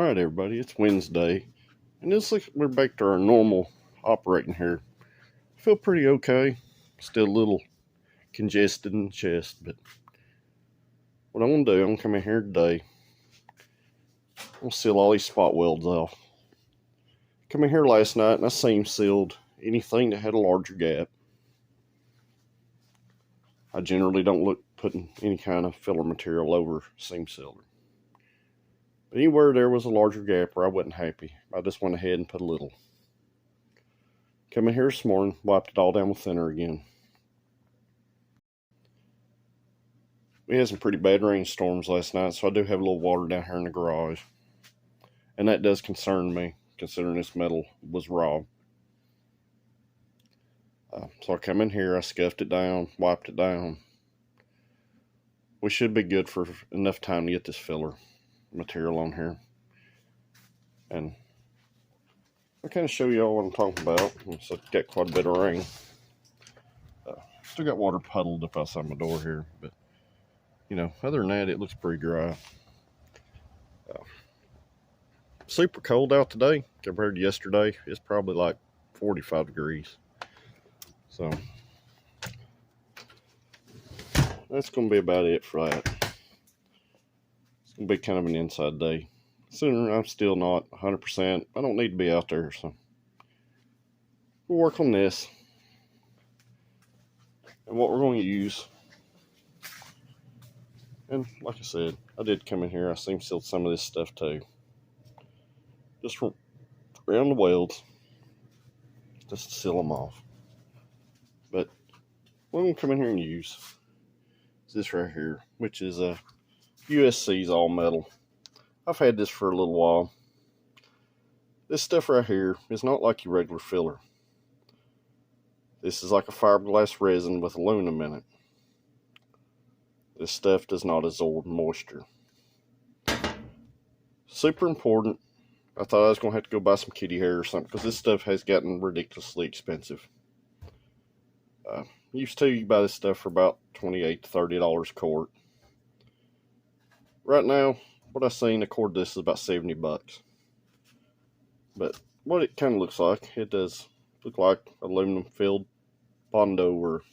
Alright everybody, it's Wednesday, and it's like we're back to our normal operating here. I feel pretty okay, still a little congested in the chest, but what I'm going to do, I'm going to come in here today, I'm going to seal all these spot welds off. Come in here last night and I seam sealed anything that had a larger gap. I generally don't look putting any kind of filler material over seam sealer. But anywhere there was a larger gap where I wasn't happy, I just went ahead and put a little. Come in here this morning, wiped it all down with thinner again. We had some pretty bad rainstorms last night, so I do have a little water down here in the garage. And that does concern me, considering this metal was raw. So I come in here, I scuffed it down, wiped it down. We should be good for enough time to get this filler material on here. And I'll kind of show you all what I'm talking about. So it's got quite a bit of rain. Still got water puddled up outside my door here, but you know, other than that, it looks pretty dry. Super cold out today compared to yesterday. It's probably like 45 degrees. So that's going to be about it for that. It's going to be kind of an inside day. Sooner, I'm still not 100%. I don't need to be out there, so we'll work on this. And what we're going to use. And like I said, I did come in here. I seam sealed some of this stuff too. Just around the welds. Just to seal them off. But what I'm going to come in here and use is this right here, which is a USC's all metal. I've had this for a little while. This stuff right here is not like your regular filler. This is like a fiberglass resin with aluminum in it. This stuff does not absorb moisture. Super important. I thought I was going to have to go buy some kitty hair or something, because this stuff has gotten ridiculously expensive. Used to, you buy this stuff for about $28 to $30 a quart. Right now, what I've seen, a quart of this is about 70 bucks. But what it kind of looks like, it does look like aluminum filled Bondo or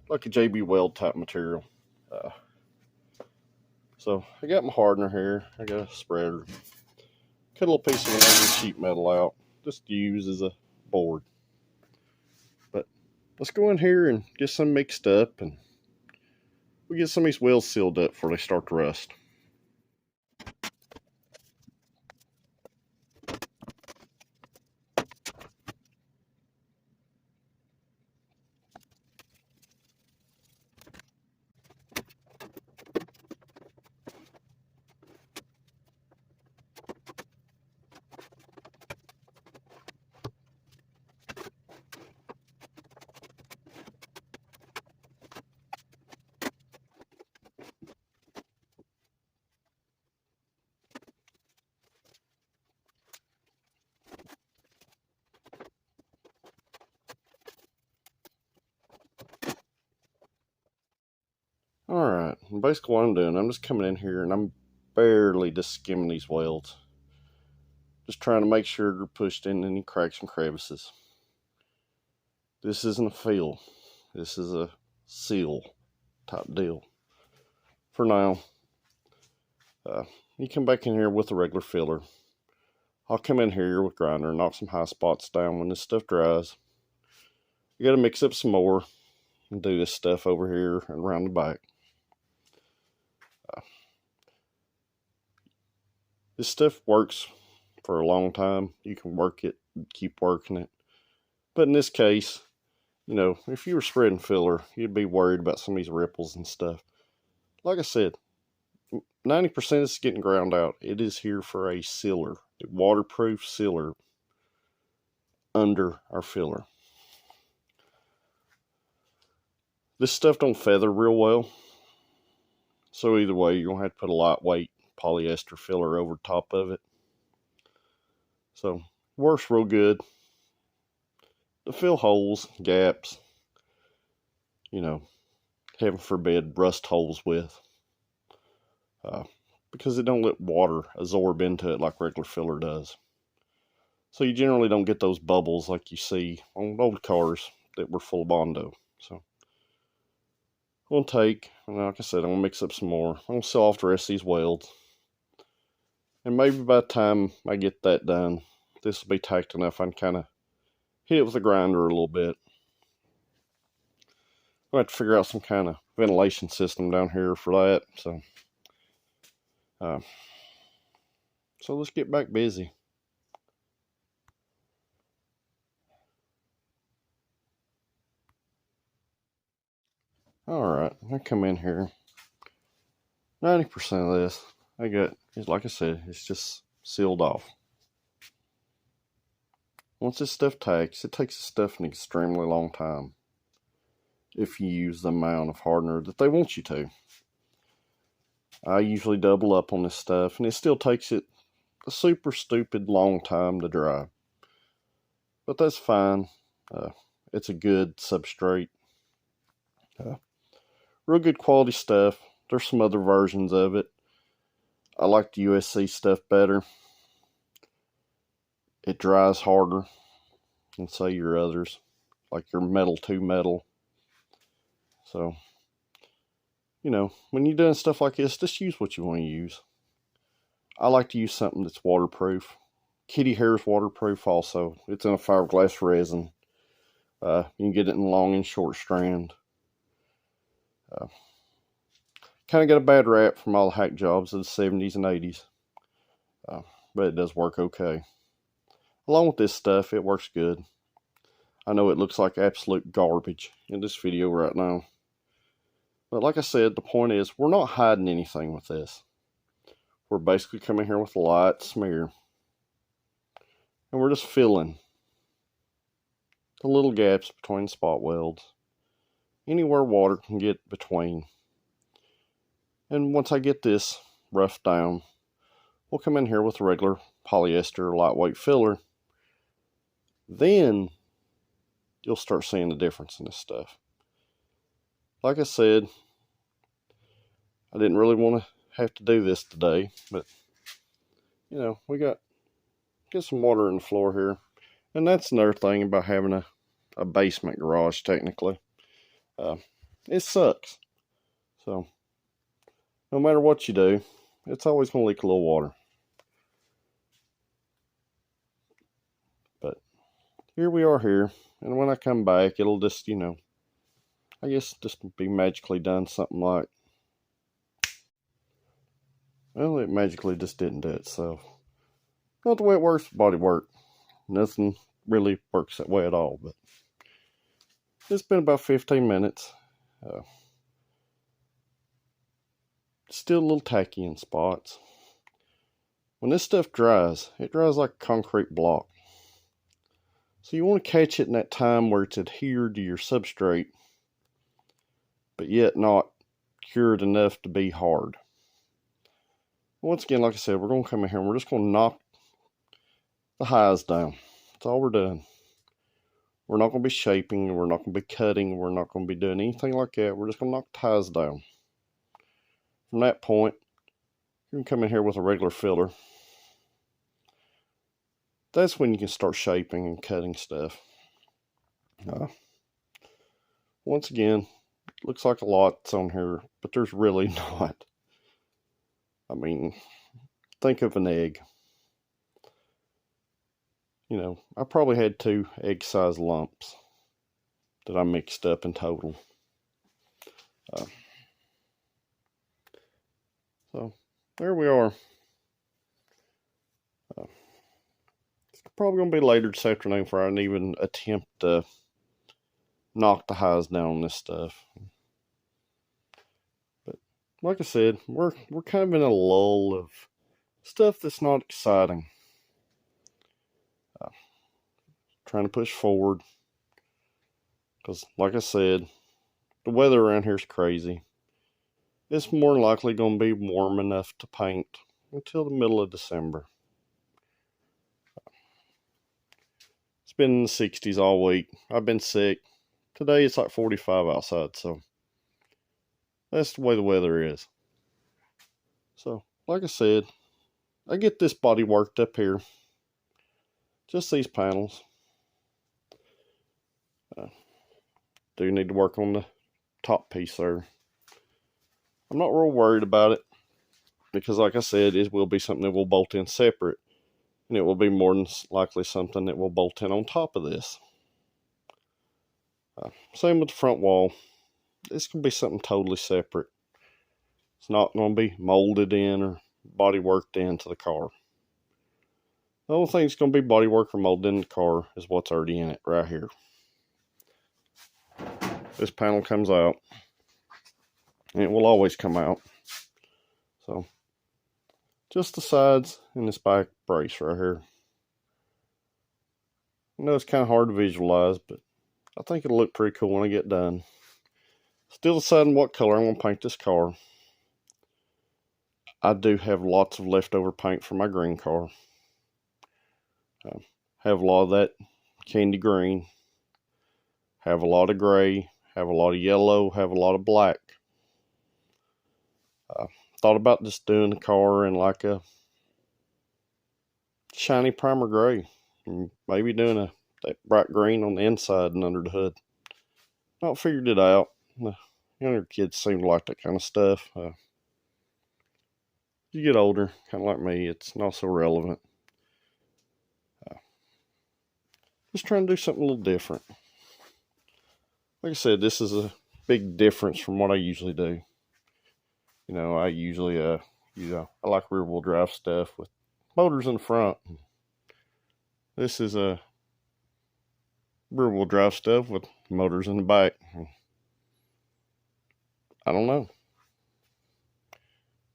like a JB Weld type material. So I got my hardener here. I got a spreader. Cut a little piece of another sheet metal out, just to use as a board. But let's go in here and get some mixed up, and we'll get some of these welds sealed up before they start to rust. Alright, basically what I'm doing, I'm just coming in here and I'm barely just skimming these welds. Just trying to make sure they're pushed in any cracks and crevices. This isn't a fill. This is a seal type deal. For now, you come back in here with a regular filler. I'll come in here with grinder and knock some high spots down when this stuff dries. You gotta mix up some more and do this stuff over here and around the back. This stuff works for a long time. You can work it, keep working it. But in this case, you know, if you were spreading filler, you'd be worried about some of these ripples and stuff. Like I said, 90% is getting ground out. It is here for a sealer, a waterproof sealer under our filler. This stuff don't feather real well. So either way, you're going to have to put a lightweight polyester filler over top of it. So, works real good to fill holes, gaps, you know, heaven forbid, rust holes with. But because it don't let water absorb into it like regular filler does. So you generally don't get those bubbles like you see on old cars that were full of Bondo. So I'm going to take, and like I said, I'm going to mix up some more. I'm going to seal off the rest of these welds. And maybe by the time I get that done, this will be tacked enough I can kind of hit it with a grinder a little bit. I'm going to have to figure out some kind of ventilation system down here for that. So let's get back busy. Alright, I come in here. 90% of this, I got, like I said, it's just sealed off. Once this stuff tacks, it takes this stuff an extremely long time if you use the amount of hardener that they want you to. I usually double up on this stuff, and it still takes it a super stupid long time to dry. But that's fine. It's a good substrate. Real good quality stuff. There's some other versions of it. I like the USC stuff better. It dries harder than, say, your others, like your metal to metal. So, you know, when you're doing stuff like this, just use what you want to use. I like to use something that's waterproof. Kitty hair is waterproof also. It's in a fiberglass resin. You can get it in long and short strand. Kind of got a bad rap from all the hack jobs of the 70s and 80s. But it does work okay. Along with this stuff, it works good. I know it looks like absolute garbage in this video right now. But like I said, the point is, we're not hiding anything with this. We're basically coming here with a light smear. And we're just filling the little gaps between spot welds. Anywhere water can get between. And once I get this roughed down, we'll come in here with a regular polyester lightweight filler. Then you'll start seeing the difference in this stuff. Like I said, I didn't really want to have to do this today, but you know, we get some water in the floor here. And that's another thing about having a basement garage, technically. It sucks. So, no matter what you do, it's always going to leak a little water. But here we are here. And when I come back, it'll just, you know, I guess just be magically done, something like. Well, it magically just didn't do it, so. Not the way it works with bodywork. Nothing really works that way at all, but. It's been about 15 minutes. Still a little tacky in spots. When this stuff dries, it dries like a concrete block. So you want to catch it in that time where it's adhered to your substrate, but yet not cured enough to be hard. Once again, like I said, we're going to come in here and we're just going to knock the highs down. That's all we're doing. We're not going to be shaping, we're not going to be cutting, we're not going to be doing anything like that. We're just going to knock the highs down. From that point, you can come in here with a regular filler. That's when you can start shaping and cutting stuff. Once again, looks like a lot's on here, but there's really not. I mean, think of an egg. You know, I probably had 2 egg-sized lumps that I mixed up in total. So, there we are. It's probably going to be later this afternoon before I can even attempt to knock the highs down on this stuff. But, like I said, we're kind of in a lull of stuff that's not exciting. Trying to push forward. Because, like I said, the weather around here is crazy. It's more than likely going to be warm enough to paint until the middle of December. It's been in the 60s all week. I've been sick. Today it's like 45 outside, so that's the way the weather is. So, like I said, I get this body worked up here. Just these panels. Do need to work on the top piece there. I'm not real worried about it because, like I said, it will be something that will bolt in separate, and it will be more than likely something that will bolt in on top of this. Same with the front wall. This can be something totally separate. It's not going to be molded in or body worked into the car. The only thing that's going to be body work or molded in the car is what's already in it right here. This panel comes out, and it will always come out. So, just the sides and this back brace right here. I know it's kind of hard to visualize, but I think it'll look pretty cool when I get done. Still deciding what color I'm going to paint this car. I do have lots of leftover paint from my green car. Have a lot of that candy green. Have a lot of gray. Have a lot of yellow. Have a lot of black. Thought about just doing the car in like a shiny primer gray. And maybe doing that bright green on the inside and under the hood. Not figured it out. The younger kids seem to like that kind of stuff. You get older, kind of like me, it's not so relevant. Just trying to do something a little different. Like I said, this is a big difference from what I usually do. You know, I usually, I like rear wheel drive stuff with motors in the front. This is a rear wheel drive stuff with motors in the back. I don't know.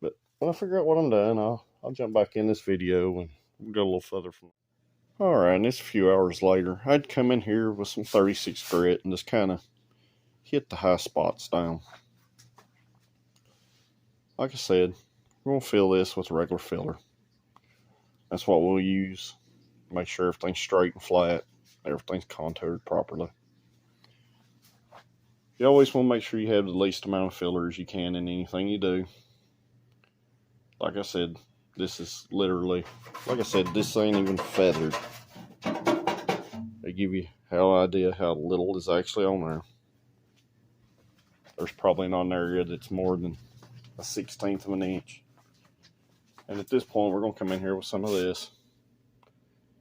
But when I figure out what I'm doing, I'll jump back in this video and we'll go a little further from. Alright, and it's a few hours later. I'd come in here with some 36 grit and just kind of hit the high spots down. Like I said, we're going to fill this with a regular filler. That's what we'll use. Make sure everything's straight and flat. Everything's contoured properly. You always want to make sure you have the least amount of fillers you can in anything you do. Like I said, this is literally, like I said, this ain't even feathered. They give you an idea how little is actually on there. There's probably not an area that's more than a 1/16 of an inch. And at this point, we're going to come in here with some of this.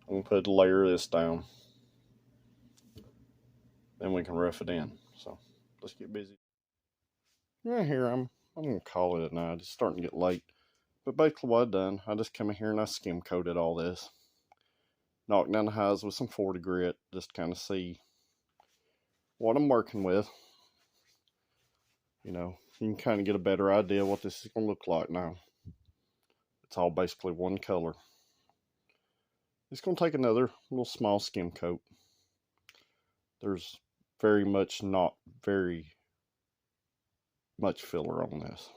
I'm going to put a layer of this down. Then we can rough it in. So, let's get busy. Right here, I'm going to call it at night. It's starting to get late. But basically what I've done, I just come in here and I skim coated all this. Knocked down the highs with some 40 grit. Just kind of see what I'm working with. You know, you can kind of get a better idea what this is going to look like now. It's all basically one color. It's going to take another little small skim coat. There's not very much filler on this.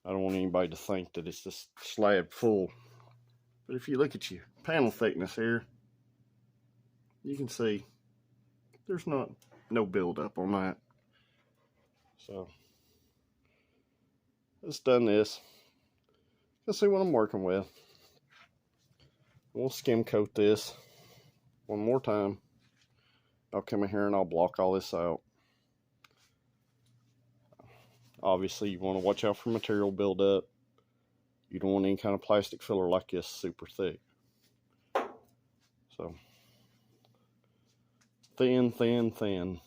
I don't want anybody to think that it's just slab full. But if you look at your panel thickness here, you can see there's no buildup on that. So, just done this. Let's see what I'm working with. We'll skim coat this one more time. I'll come in here and I'll block all this out. Obviously, you want to watch out for material buildup. You don't want any kind of plastic filler like this super thick. So, thin, thin, thin.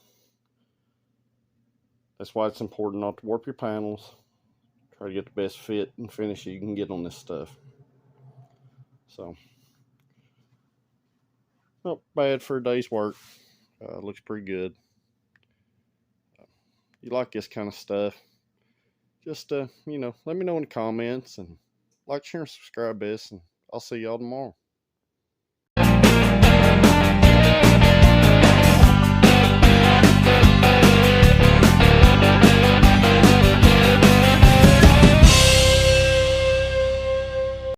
That's why it's important not to warp your panels. Try to get the best fit and finish you can get on this stuff. So, not bad for a day's work. Looks pretty good. You like this kind of stuff, just let me know in the comments, and like, share, and subscribe this, and I'll see y'all tomorrow.